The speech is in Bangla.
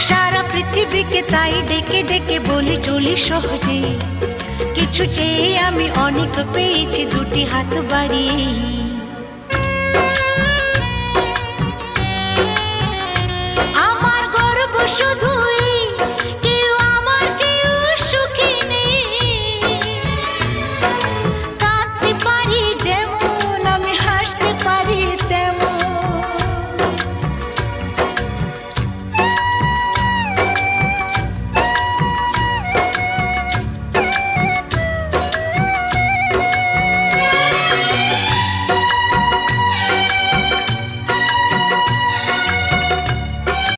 সারা পৃথিবীকে তাই ডেকে ডেকে বলি চলি সহজে, কিছু চেয়ে আমি অনেক পেয়েছি দুটি হাত বাড়িয়ে। আমার গর্ব শুধু